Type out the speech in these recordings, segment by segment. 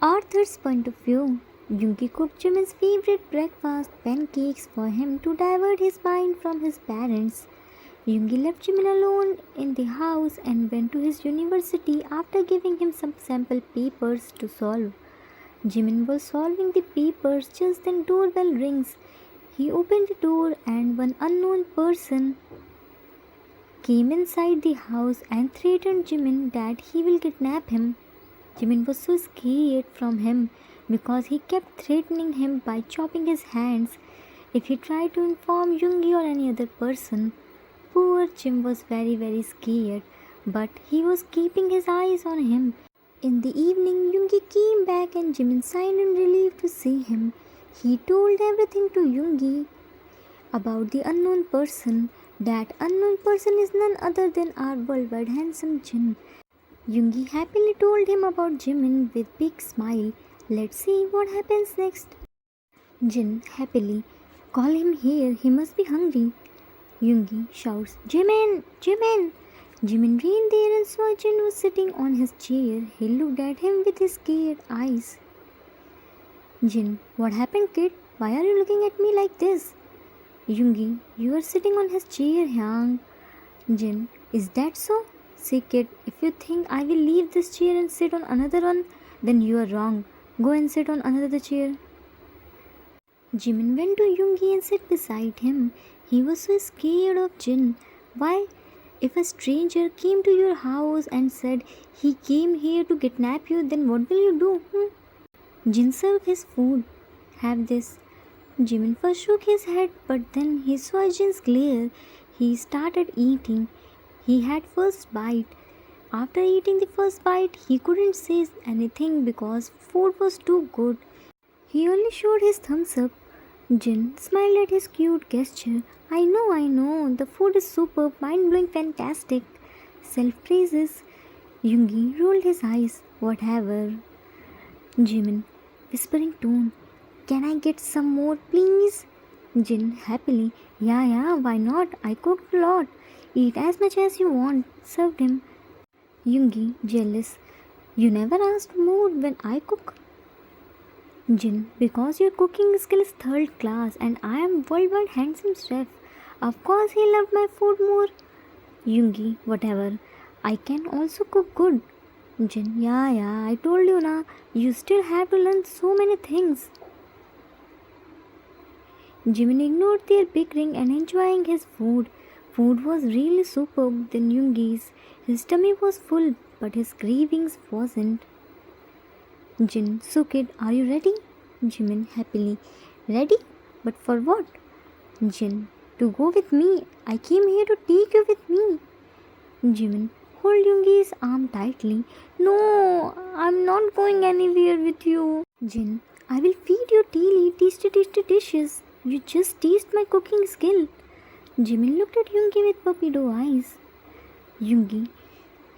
Arthur's point of view. Yoongi cooked Jimin's favorite breakfast, pancakes, for him to divert his mind from his parents. Yoongi left Jimin alone in the house and went to his university after giving him some sample papers to solve. Jimin was solving the papers just then doorbell rings. He opened the door and one unknown person came inside the house and threatened Jimin that he will kidnap him. Jimin was so scared from him because he kept threatening him by chopping his hands if he tried to inform Yoongi or any other person. Poor Jim was very scared, but he was keeping his eyes on him. In the evening, Yoongi came back and Jimin sighed in relief to see him. He told everything to Yoongi about the unknown person. That unknown person is none other than our worldwide handsome Jin. Yoongi happily told him about Jimin with big smile. Let's see what happens next. Jin happily, call him here, he must be hungry. Yoongi shouts, Jimin! Jimin! Jimin ran there and saw Jin was sitting on his chair. He looked at him with his scared eyes. Jin, what happened, kid? Why are you looking at me like this? Yoongi, you are sitting on his chair, Hyang. Jin, is that so? See, kid, if you think I will leave this chair and sit on another one, then you are wrong. Go and sit on another chair. Jimin went to Yoongi and sat beside him. He was so scared of Jin. Why? If a stranger came to your house and said he came here to kidnap you, then what will you do? Jin served his food. Have this. Jimin first shook his head, but then he saw Jin's glare. He started eating. He had first bite. After eating the first bite, he couldn't say anything because food was too good. He only showed his thumbs up. Jin smiled at his cute gesture. I know, the food is superb, mind-blowing, fantastic. Self-praises. Yoongi rolled his eyes. Whatever. Jimin, whispering tone. Can I get some more, please? Jin happily. Yeah, why not? I cooked a lot. Eat as much as you want. Served him. Yoongi, jealous. You never asked more when I cook. Jin, because your cooking skill is third class and I am worldwide handsome chef. Of course he loved my food more. Yoongi, whatever. I can also cook good. Jin, yeah, I told you na. You still have to learn so many things. Jimin ignored their bickering and enjoying his food. Food was really superb than Yoongi's. His tummy was full, but his cravings wasn't. Jin, so kid, are you ready? Jimin happily. Ready? But for what? Jin, to go with me. I came here to take you with me. Jimin, hold Yoongi's arm tightly. No, I'm not going anywhere with you. Jin, I will feed you tasty dishes. You just taste my cooking skill. Jimin looked at Yoongi with puppy doe eyes. Yoongi,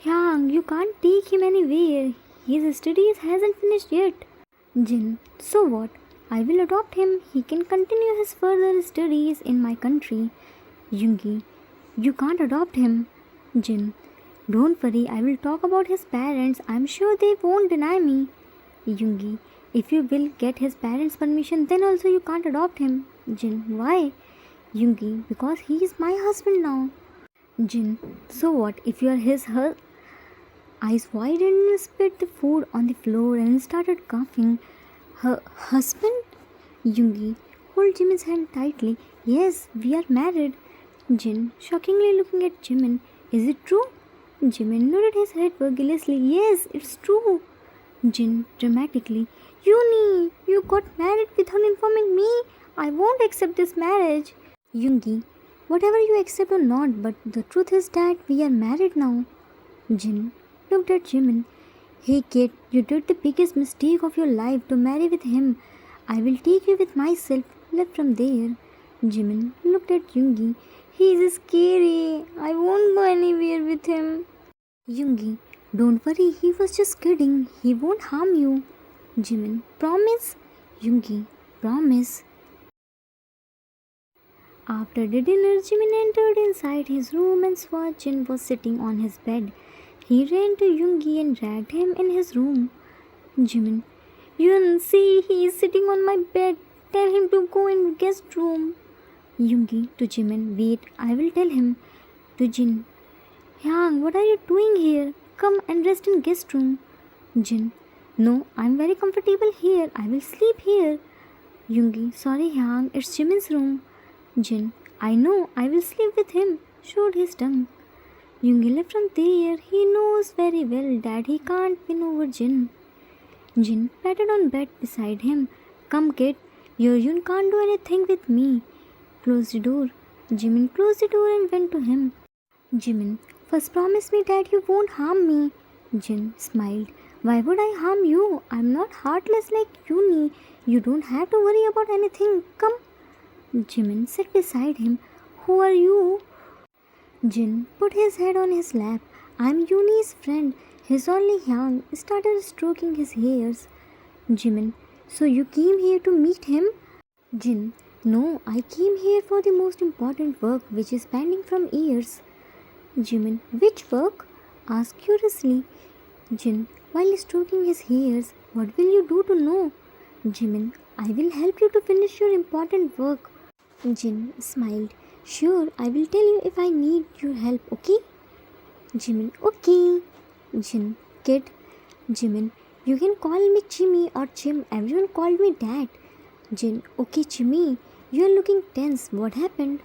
Hyang, you can't take him anywhere. His studies hasn't finished yet. Jin, so what? I will adopt him. He can continue his further studies in my country. Yoongi, you can't adopt him. Jin, don't worry, I will talk about his parents. I'm sure they won't deny me. Yoongi, if you will get his parents' permission, then also you can't adopt him. Jin, why? Yoongi, because he is my husband now. Jin, so what if you are his eyes widened and spit the food on the floor and started coughing. Her husband? Yoongi, hold Jimin's hand tightly. Yes, we are married. Jin, shockingly looking at Jimin. Is it true? Jimin nodded his head vigorously. Yes, it's true. Jin, dramatically. Yooni, you got married without informing me. I won't accept this marriage. Yoongi, whatever you accept or not, but the truth is that we are married now. Jin looked at Jimin. Hey kid, you did the biggest mistake of your life to marry with him. I will take you with myself. Left from there. Jimin looked at Yoongi. He is scary. I won't go anywhere with him. Yoongi, don't worry, he was just kidding. He won't harm you. Jimin, promise? Yoongi, promise. After the dinner, Jimin entered inside his room and saw Jin was sitting on his bed. He ran to Yoongi and dragged him in his room. Jimin, Yun, see, he is sitting on my bed. Tell him to go in guest room. Yoongi to Jimin, wait, I will tell him. To Jin, Hyang, what are you doing here? Come and rest in guest room. Jin, no, I'm very comfortable here. I will sleep here. Yoongi, sorry Hyang, it's Jimin's room. Jin, I know, I will sleep with him. Showed his tongue. Yoongi left from there. He knows very well that he can't win over Jin. Jin patted on bed beside him. Come kid, your Yoon can't do anything with me. Close the door. Jimin closed the door and went to him. Jimin, first promise me that you won't harm me. Jin smiled. Why would I harm you? I'm not heartless like Yoongi. You don't have to worry about anything. Come. Jimin sat beside him. Who are you? Jin put his head on his lap. I'm Yoongi's friend. He's only young. Started stroking his hairs. Jimin, so you came here to meet him? Jin, no, I came here for the most important work which is pending from years. Jimin, which work? Asked curiously. Jin, while stroking his hairs, what will you do to know? Jimin, I will help you to finish your important work. Jin smiled. Sure, I will tell you if I need your help, okay? Jimin, okay. Jin, kid. Jimin, you can call me Jimmy or Jim. Everyone called me Dad. Jin, okay Jimmy. You are looking tense. What happened?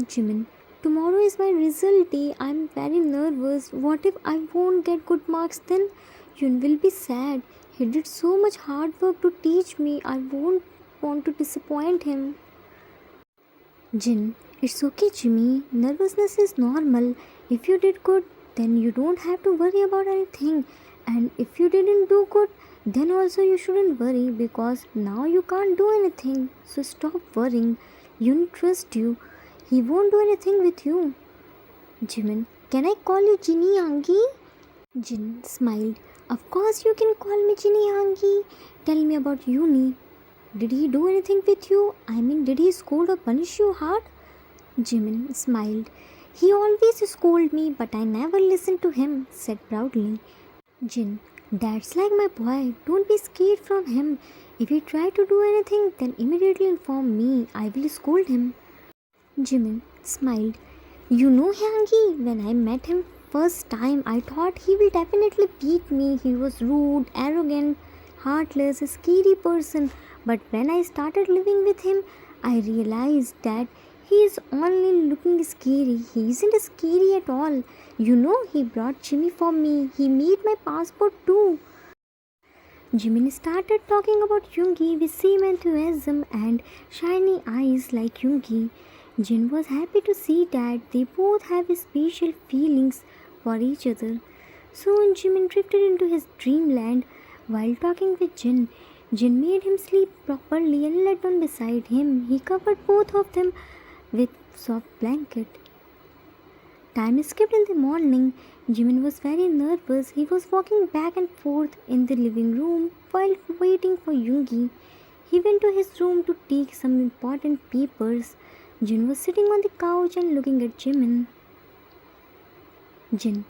Jimin, tomorrow is my result day. I'm very nervous. What if I won't get good marks then? Yun will be sad. He did so much hard work to teach me. I won't want to disappoint him. Jin, it's okay Jimmy. Nervousness is normal. If you did good, then you don't have to worry about anything. And if you didn't do good, then also you shouldn't worry because now you can't do anything. So stop worrying. Yun trust you. He won't do anything with you. Jimin, can I call you Jinny Yangi? Jin smiled. Of course you can call me Jinny Yangi. Tell me about Yoongi. Did he do anything with you? I mean, did he scold or punish you hard? Jimin smiled. He always scolded me, but I never listened to him, said proudly. Jin, that's like my boy. Don't be scared from him. If he try to do anything, then immediately inform me. I will scold him. Jimin smiled. You know Hyanggi, when I met him first time, I thought he will definitely beat me. He was rude, arrogant, heartless, a scary person. But when I started living with him, I realized that he is only looking scary. He isn't scary at all. You know, he brought Jimmy for me. He made my passport too. Jimin started talking about Yoongi with same enthusiasm and shiny eyes like Yoongi. Jin was happy to see that they both have special feelings for each other. Soon Jimin drifted into his dreamland while talking with Jin. Jin made him sleep properly and lay down beside him. He covered both of them with soft blanket. Time skipped in the morning. Jimin was very nervous. He was walking back and forth in the living room while waiting for Yoongi. He went to his room to take some important papers. Jin was sitting on the couch and looking at Jimin. Jin,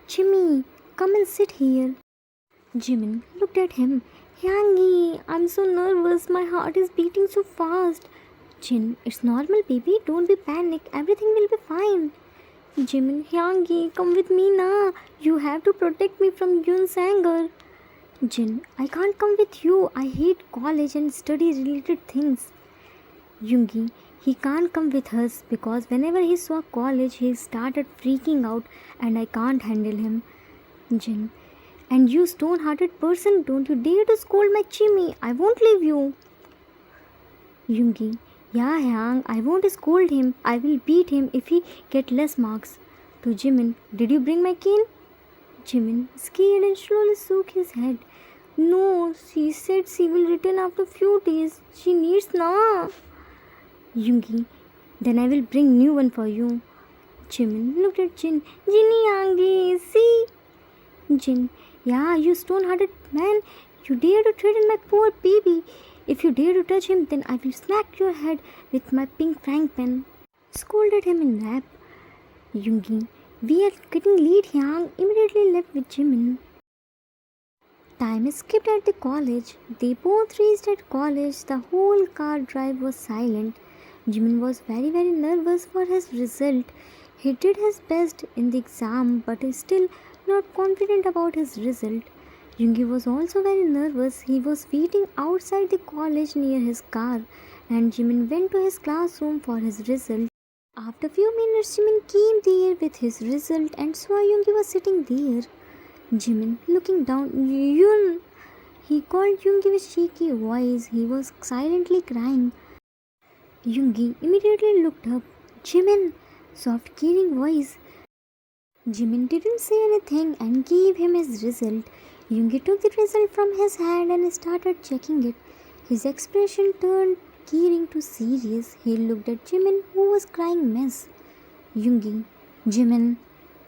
Jimmy, come and sit here. Jimin looked at him. Yangi, I'm so nervous. My heart is beating so fast. Jin, it's normal, baby. Don't be panic. Everything will be fine. Jimin, Yangi, come with me now. You have to protect me from Yoon's anger. Jin, I can't come with you. I hate college and study related things. Yoongi, he can't come with us because whenever he saw college, he started freaking out and I can't handle him. Jin, and you stone-hearted person, don't you dare to scold my Jimmy. I won't leave you. Yoongi, yeah, Hyang, I won't scold him. I will beat him if he get less marks. To Jimin, did you bring my cane? Jimin, scared and slowly shook his head. No, she said she will return after few days. She needs na. Yoongi, then I will bring new one for you. Jimin looked at Jin. Jinny Yangi, see? Jin, yeah, you stone-hearted man. You dare to threaten my poor baby. If you dare to touch him, then I will smack your head with my pink frying pan. Scolded him in rap. Yoongi, we are getting late, Hyang. Immediately left with Jimin. Time skipped at the college. They both reached at college. The whole car drive was silent. Jimin was very nervous for his result. He did his best in the exam but is still not confident about his result. Yoongi was also very nervous. He was waiting outside the college near his car and Jimin went to his classroom for his result. After few minutes, Jimin came there with his result and saw Yoongi was sitting there. Jimin, looking down, Yoon! He called Yoongi with shaky voice. He was silently crying. Yoongi immediately looked up. Jimin! Soft, caring voice. Jimin didn't say anything and gave him his result. Yoongi took the result from his hand and started checking it. His expression turned caring to serious. He looked at Jimin, who was crying mess. Yoongi, Jimin.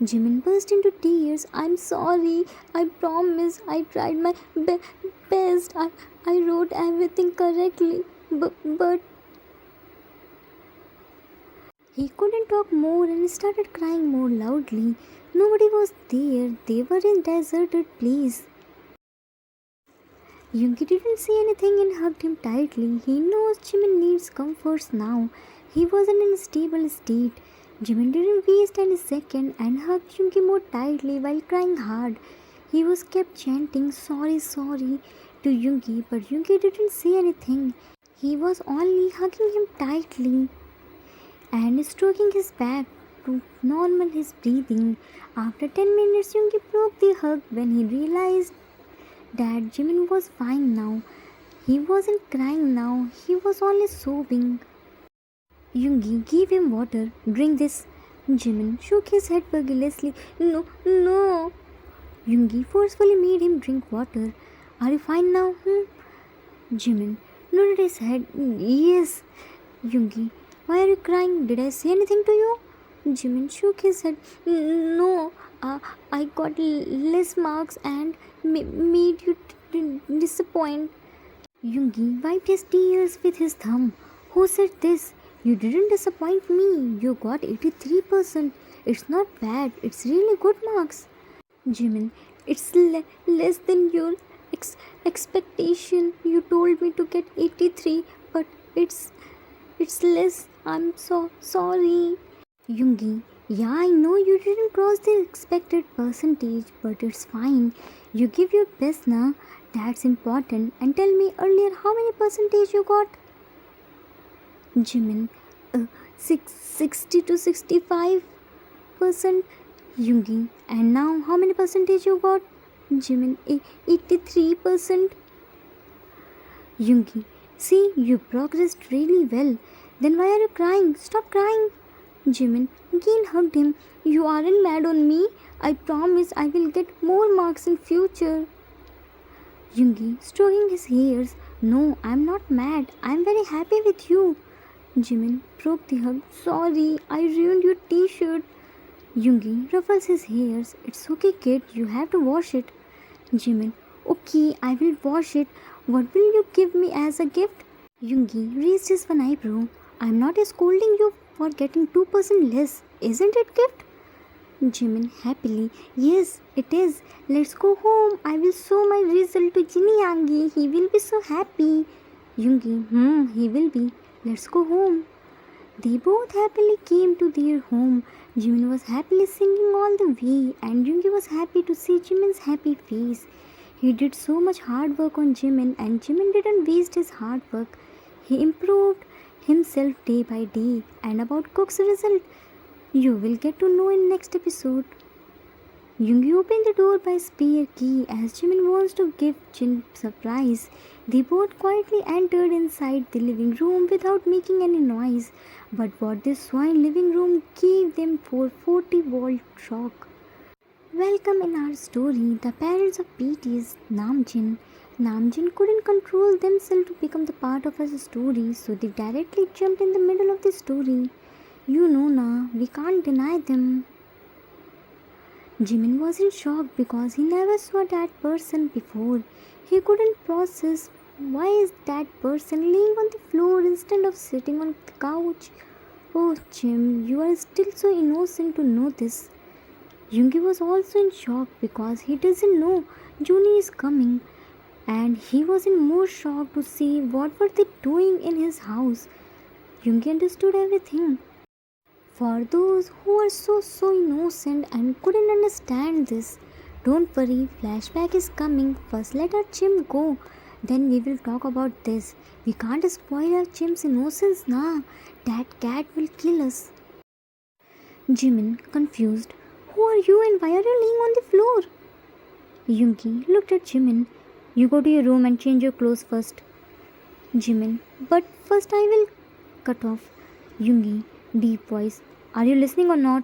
Jimin burst into tears. I'm sorry. I promise. I tried my best. I wrote everything correctly. But he couldn't talk more and started crying more loudly. Nobody was there. They were in a deserted place. Yoongi didn't say anything and hugged him tightly. He knows Jimin needs comforts now. He was in a stable state. Jimin didn't waste any second and hugged Yoongi more tightly while crying hard. He was kept chanting sorry to Yoongi, but Yoongi didn't say anything. He was only hugging him tightly and stroking his back to normal his breathing. After 10 minutes, Yoongi broke the hug when he realized that Jimin was fine now. He wasn't crying now, he was only sobbing. Yoongi gave him water. Drink this. Jimin shook his head vigorously. No. Yoongi forcefully made him drink water. Are you fine now? Jimin nodded his head. Yes. Yoongi, why are you crying? Did I say anything to you? Jimin shook his head. No. I got less marks and made you disappoint. Yoongi wiped his tears with his thumb. Who said this? You didn't disappoint me. You got 83%. It's not bad. It's really good marks. Jimin, it's less than your expectation. You told me to get 83, but it's less. I'm so sorry. Yoongi, yeah, I know you didn't cross the expected percentage, but it's fine. You give your best now. That's important. And tell me earlier how many percentage you got? Jimin, 60 to 65%. Yoongi, and now how many percentage you got? Jimin, 83%. Yoongi, see, you progressed really well. Then why are you crying? Stop crying. Jimin again hugged him. You aren't mad on me. I promise I will get more marks in future. Yoongi stroking his hairs. No, I'm not mad. I'm very happy with you. Jimin broke the hug. Sorry, I ruined your t-shirt. Yoongi ruffles his hairs. It's okay, kid. You have to wash it. Jimin, okay, I will wash it. What will you give me as a gift? Yoongi raised his one eyebrow. I'm not scolding you for getting 2% less. Isn't it gift? Jimin happily. Yes, it is. Let's go home. I will show my result to Jinyangi. He will be so happy. Yoongi, he will be. Let's go home. They both happily came to their home. Jimin was happily singing all the way and Yoongi was happy to see Jimin's happy face. He did so much hard work on Jimin and Jimin didn't waste his hard work. He improved himself day by day. And about Cook's result, you will get to know in next episode. Yoongi opened the door by spare key as Jimin wants to give Jin surprise. They both quietly entered inside the living room without making any noise. But what they saw in living room gave them 440-volt shock. Welcome in our story, the parents of BTS, Namjoon. Namjoon couldn't control themselves to become the part of our story, so they directly jumped in the middle of the story. You know na, we can't deny them. Jimin was in shock because he never saw that person before. He couldn't process why is that person laying on the floor instead of sitting on the couch. Oh Jim, you are still so innocent to know this. Yoongi was also in shock because he doesn't know Juni is coming, and he was in more shock to see what were they doing in his house. Yoongi understood everything. For those who are so innocent and couldn't understand this, don't worry, flashback is coming. First let our chimp go, then we will talk about this. We can't spoil our chimp's innocence now. That cat will kill us. Jimin, confused. Who are you and why are you laying on the floor? Yoongi looked at Jimin. You go to your room and change your clothes first. Jimin, but first I will cut off. Yoongi, deep voice. Are you listening or not?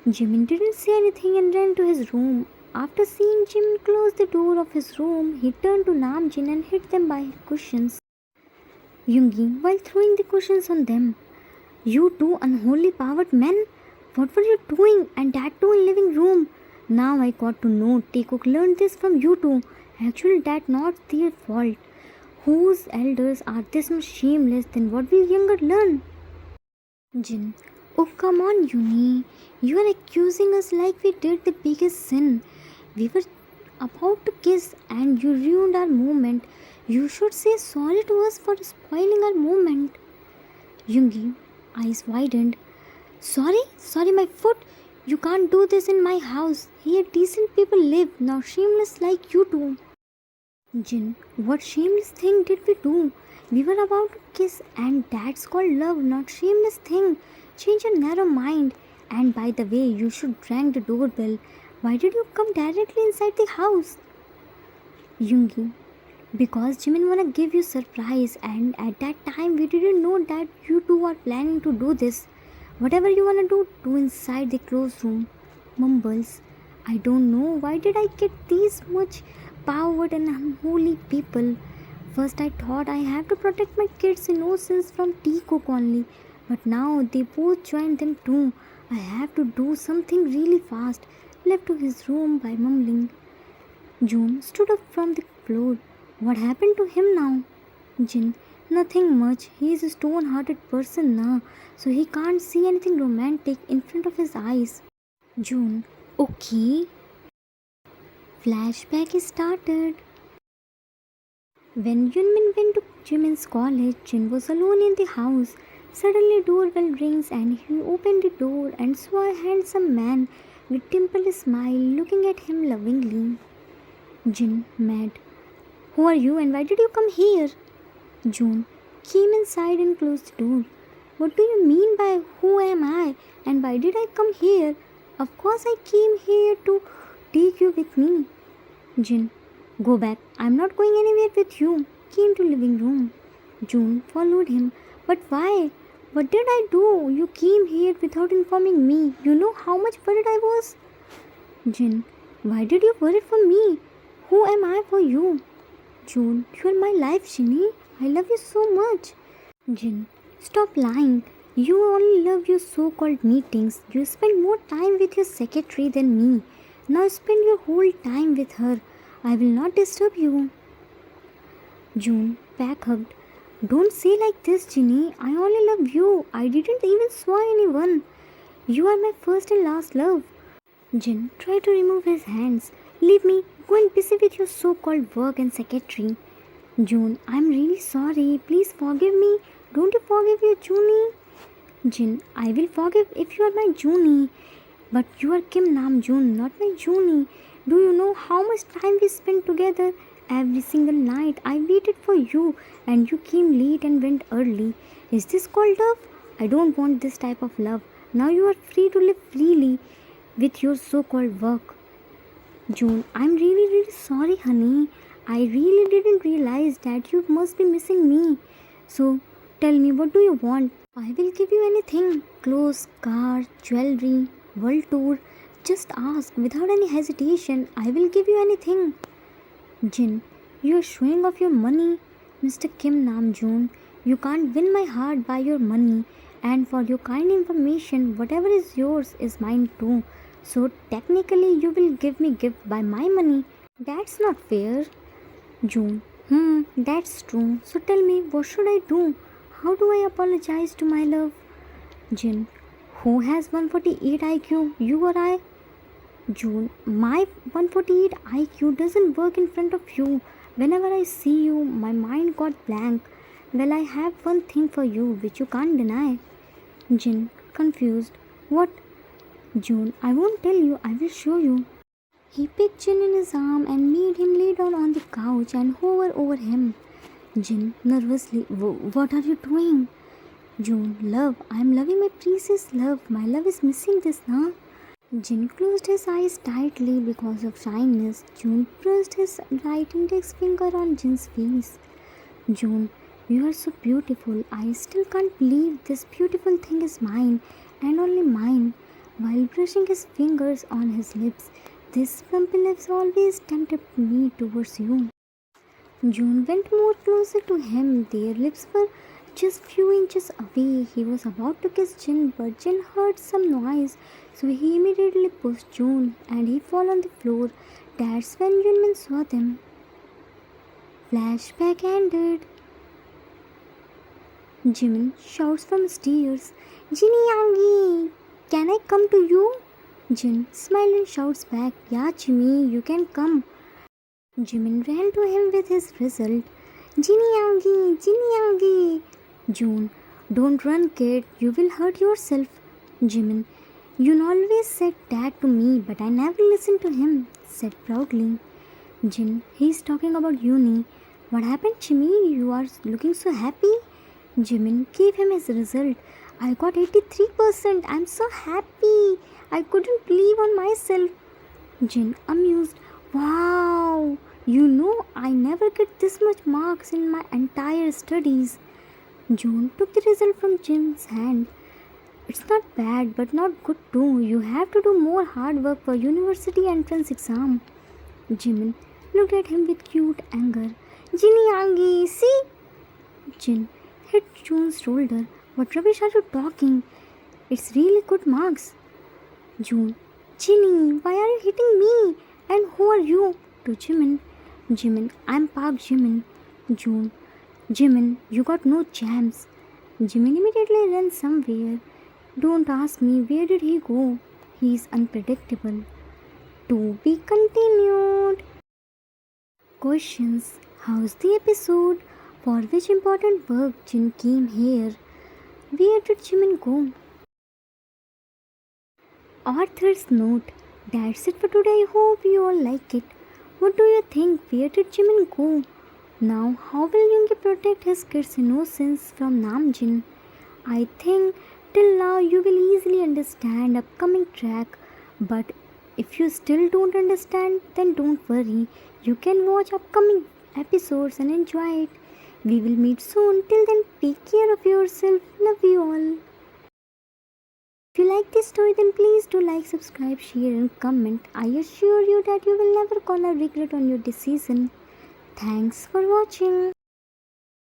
Jimin didn't say anything and ran to his room. After seeing Jimin close the door of his room, he turned to Namjoon and hit them by cushions. Yoongi, while throwing the cushions on them. You two unholy powered men? What were you doing, and that too in living room? Now I got to know Taekook learned this from you two. Actually, that's not their fault. Whose elders are this much shameless, then what will younger learn? Jin, oh come on Yoongi. You are accusing us like we did the biggest sin. We were about to kiss and you ruined our moment. You should say sorry to us for spoiling our moment. Yoongi, eyes widened. Sorry my foot. You can't do this in my house. Here decent people live, not shameless like you do. Jin, what shameless thing did we do? We were about to kiss and that's called love, not shameless thing. Change your narrow mind. And by the way, you should ring the doorbell. Why did you come directly inside the house? Yoongi, because Jimin wanna give you surprise and at that time we didn't know that you two are planning to do this. Whatever you wanna do inside the closed room. Mumbles, I don't know why did I get these much powered and unholy people. First I thought I have to protect my kids' innocence from Taekook only, but now they both joined them too. I have to do something really fast. Left to his room by mumbling. Joon stood up from the floor. What happened to him now? Jin, nothing much. He is a stone-hearted person now, so he can't see anything romantic in front of his eyes. Joon, okay. Flashback is started. When Yoonmin went to Jimin's college, Jin was alone in the house. Suddenly doorbell rings and he opened the door and saw a handsome man with dimpled smile looking at him lovingly. Jin, mad. Who are you and why did you come here? Joon came inside and closed the door. What do you mean by who am I and why did I come here? Of course I came here to take you with me. Jin, go back. I'm not going anywhere with you. Came to living room. Joon followed him. But why? What did I do? You came here without informing me. You know how much worried I was? Jin, why did you worry for me? Who am I for you? Joon, you are my life, Jinny. I love you so much. Jin, stop lying. You only love your so-called meetings. You spend more time with your secretary than me. Now spend your whole time with her. I will not disturb you. Joon, back hugged. Don't say like this, Jinny. I only love you. I didn't even saw anyone. You are my first and last love. Jin tried to remove his hands. Leave me. Go and busy with your so-called work and secretary. Joon, I'm really sorry. Please forgive me. Don't you forgive your Joonie? Jin, I will forgive if you are my Joonie. But you are Kim Namjoon, not my Joonie. Do you know how much time we spent together? Every single night I waited for you and you came late and went early. Is this called love? I don't want this type of love. Now you are free to live freely with your so-called work. Joon, I'm really sorry, honey. I really didn't realize that you must be missing me. So, tell me, what do you want? I will give you anything. Clothes, car, jewelry, world tour. Just ask without any hesitation. I will give you anything. Jin, you are showing off your money. Mr. Kim Namjoon, you can't win my heart by your money. And for your kind information, whatever is yours is mine too. So technically you will give me gift by my money. That's not fair. Joon, that's true. So tell me, what should I do? How do I apologize to my love? Jin, who has 148 IQ, you or I? June, my 148 IQ doesn't work in front of you. Whenever I see you, my mind got blank. Well, I have one thing for you which you can't deny. Jin, confused. What? June, I won't tell you, I will show you. He picked Jin in his arm and made him lay down on the couch and hover over him. Jin, nervously, what are you doing? June, love, I am loving my precious love. My love is missing this now. Jin closed his eyes tightly because of shyness. June pressed his right index finger on Jin's face. June, you are so beautiful. I still can't believe this beautiful thing is mine and only mine. While brushing his fingers on his lips, this plumpy lips always tempted me towards you. June went more closer to him. Their lips were just few inches away. He was about to kiss Jin, but Jin heard some noise, so he immediately pushed June and he fell on the floor. That's when Yoonmin saw them. Flashback ended. Jimin shouts from stairs, Jinny Yoongi, can I come to you? Jin smiles and shouts back, yeah Jimmy, you can come. Jimin ran to him with his result. Jinny Yoongi, Jinny Yoongi. June, don't run kid, you will hurt yourself. Jimin, you always said that to me, but I never listened to him, said proudly. Jin, he's talking about uni. What happened Jimmy? You are looking so happy. Jimin gave him his result. I got 83%. I'm so happy. I couldn't believe on myself. Jin, amused. Wow. You know, I never get this much marks in my entire studies. June took the result from Jin's hand. It's not bad, but not good too. You have to do more hard work for university entrance exam. Jimin looked at him with cute anger. Jinny Yoongi, see? Jin hit June's shoulder. What rubbish are you talking? It's really good marks. June, Jinny, why are you hitting me? And who are you? To Jimin. Jimin, I'm Park Jimin. June, Jimin, you got no chance. Jimin immediately ran somewhere. Don't ask me where did he go. He is unpredictable. To be continued. Questions. How's the episode? For which important work Jin came here? Where did Jimin go? Author's note. That's it for today. I hope you all like it. What do you think? Where did Jimin go? Now, how will Yoongi protect his kid's innocence from Namjoon? I think till now you will easily understand upcoming track, but if you still don't understand, then don't worry. You can watch upcoming episodes and enjoy it. We will meet soon. Till then, take care of yourself. Love you all. If you like this story, then please do like, subscribe, share and comment. I assure you that you will never gonna regret on your decision. Thanks for watching.